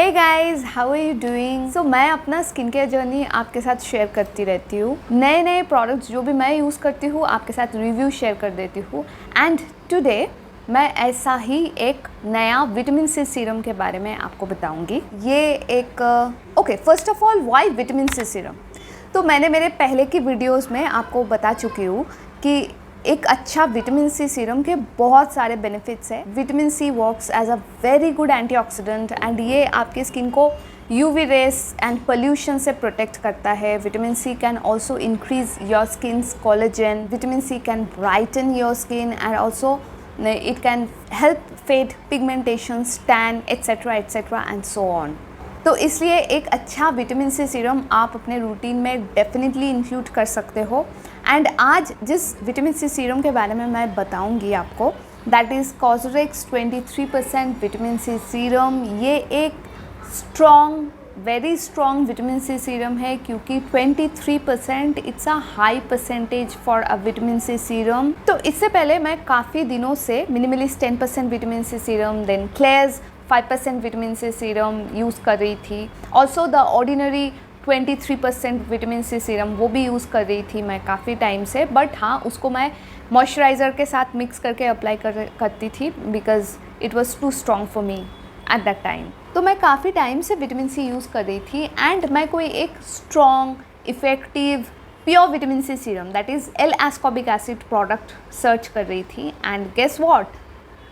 Hey guys, how are you doing? So मैं अपना skin care journey आपके साथ शेयर करती रहती हूँ। नए नए प्रोडक्ट्स जो भी मैं यूज़ करती हूँ आपके साथ रिव्यू शेयर कर देती हूँ। एंड टुडे मैं ऐसा ही एक नया विटामिन सी सीरम के बारे में आपको बताऊंगी। ये एक okay, first of all why vitamin C serum? तो मैंने मेरे पहले की वीडियोस में आपको बता चुकी हूँ कि एक अच्छा विटामिन सी सीरम के बहुत सारे बेनिफिट्स है। Vitamin C works as a very good antioxidant and ये आपकी स्किन को यूवी रेस एंड पोल्यूशन से प्रोटेक्ट करता है। Vitamin C can also increase your skin's collagen. Vitamin C can brighten your skin and also it can help fade pigmentation, tan etcetera etcetera and so on. तो इसलिए एक अच्छा vitamin C serum आप अपने routine में definitely include कर सकते हो। एंड आज जिस विटामिन सी सीरम के बारे में मैं बताऊंगी आपको, that is COSRX 23% vitamin C serum. ये एक strong, very strong vitamin C serum है क्योंकि 23% it's a high percentage for a vitamin C serum. तो इससे पहले मैं काफ़ी दिनों से Minimalist 10% vitamin C serum, then Klairs 5% vitamin C serum use कर रही थी। Also the ordinary 23% vitamin C serum वो भी यूज़ कर रही थी मैं काफ़ी टाइम से। बट हाँ, उसको मैं मॉइस्चराइज़र के साथ मिक्स करके अप्लाई करती थी because it was too strong for me at that time. तो मैं काफ़ी टाइम से विटामिन सी यूज़ कर रही थी एंड मैं कोई एक strong, effective, pure vitamin C serum that is L ascorbic acid product search कर रही थी। And guess what?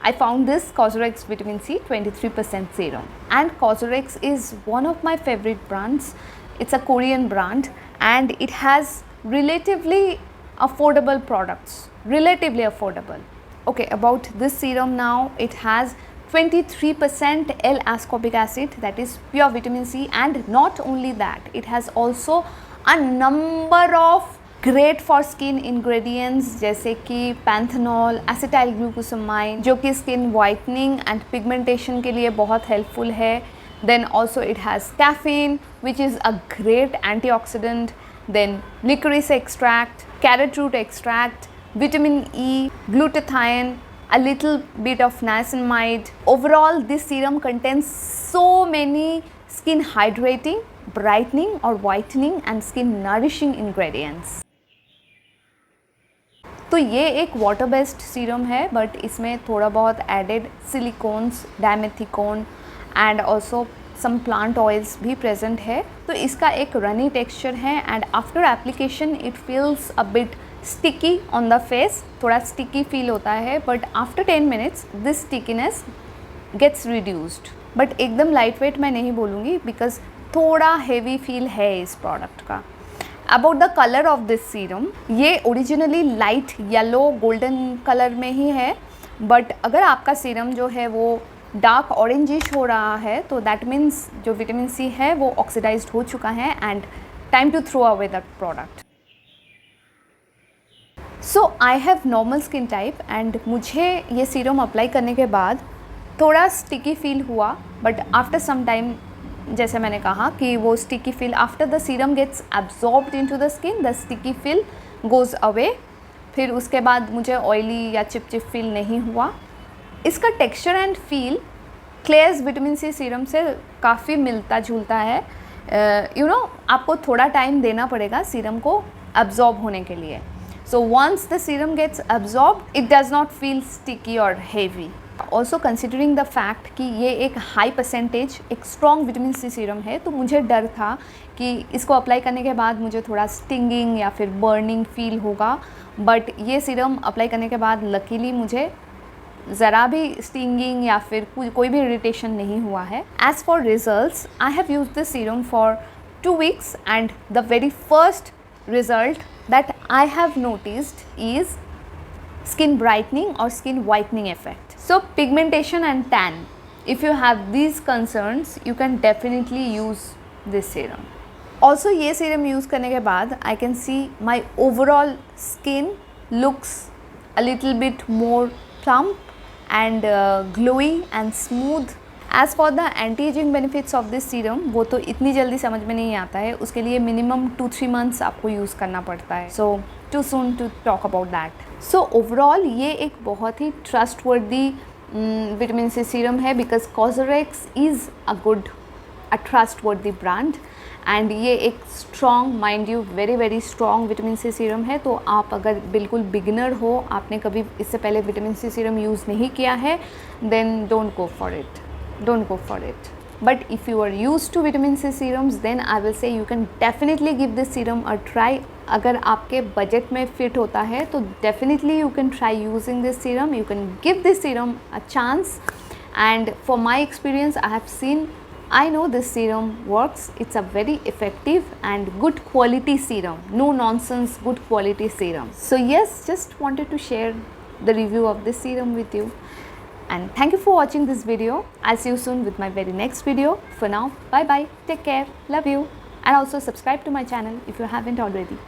I found this Cosrx Vitamin C 23% serum, and Cosrx is one of my favorite brands. It's a Korean brand and it has relatively affordable products. Relatively affordable. Okay, about this serum now, it has 23% L-ascorbic acid, that is pure vitamin C, and not only that, it has also a number of great for skin ingredients जैसे कि panthenol, acetyl glucosamine जो कि skin whitening and pigmentation के लिए बहुत helpful है। Then also it has caffeine which is a great antioxidant, then liquorice extract, carrot root extract, vitamin E, glutathione, a little bit of niacinamide. Overall, this serum contains so many skin hydrating, brightening or whitening and skin nourishing ingredients. तो ये एक water based serum है but इसमें थोड़ा बहुत added silicones, dimethicone and also some plant oils भी present है। तो इसका एक रनी टेक्सचर है and after application it feels a bit sticky on the face. थोड़ा स्टिकी फील होता है but after 10 minutes this stickiness gets reduced. But एकदम लाइट वेट मैं नहीं बोलूँगी बिकॉज थोड़ा हेवी फील है इस प्रोडक्ट का। About the colour of this serum, ये originally light yellow golden colour में ही है बट अगर आपका सीरम जो है वो डार्क ऑरेंजिश हो रहा है तो दैट मीन्स जो विटामिन सी है वो ऑक्सीडाइज्ड हो चुका है and time to throw away that product. So I have normal skin type and मुझे ये सीरम अप्लाई करने के बाद थोड़ा स्टिकी फील हुआ बट आफ्टर सम टाइम, जैसे मैंने कहा कि वो sticky feel after the serum gets absorbed into the skin, the sticky feel goes away. फिर उसके बाद मुझे ऑयली या चिपचिप फील नहीं हुआ। इसका texture and feel Klairs vitamin C serum से काफ़ी मिलता जुलता है। आपको थोड़ा टाइम देना पड़ेगा सीरम को एब्जॉर्ब होने के लिए। So once the serum gets absorbed it does not feel sticky और heavy. Also considering the fact कि ये एक हाई परसेंटेज, एक स्ट्रॉन्ग विटामिन सी सीरम है तो मुझे डर था कि इसको अप्लाई करने के बाद मुझे थोड़ा स्टिंगिंग या फिर बर्निंग फील होगा। बट ये सीरम अप्लाई करने के बाद लकीली मुझे ज़रा भी स्टिंगिंग या फिर कोई भी इरिटेशन नहीं हुआ है। As for results, I have use this serum for 2 weeks and the very first result that I have noticed is skin brightening or skin whitening effect. So pigmentation and tan, if you have these concerns you can definitely use this serum. Also ये serum use करने के बाद I can see my overall skin looks a little bit more plump and glowy and smooth. As for the anti-aging benefits of this serum, वो तो इतनी जल्दी समझ में नहीं आता है, उसके लिए minimum 2-3 months आपको यूज़ करना पड़ता है। So too soon to talk about that. So overall ये एक बहुत ही trustworthy विटामिन सी सीरम है because COSRX is a good uh trustworthy brand and ये एक strong, mind you, very very strong vitamin C serum है। तो आप अगर बिल्कुल बिगिनर हो, आपने कभी इससे पहले विटामिन सी सीरम यूज़ नहीं किया है, then don't go for it, don't go for it. But if you are used to vitamin C serums, then I will say you can definitely give this serum a try. अगर आपके budget में fit होता है तो definitely you can try using this serum. You can give this serum a chance. And for my experience, I have seen, I know this serum works. It's a very effective and good quality serum. No nonsense, good quality serum. So yes, just wanted to share the review of this serum with you. And thank you for watching this video. I'll see you soon with my very next video. For now, bye bye, take care, love you, and also subscribe to my channel if you haven't already.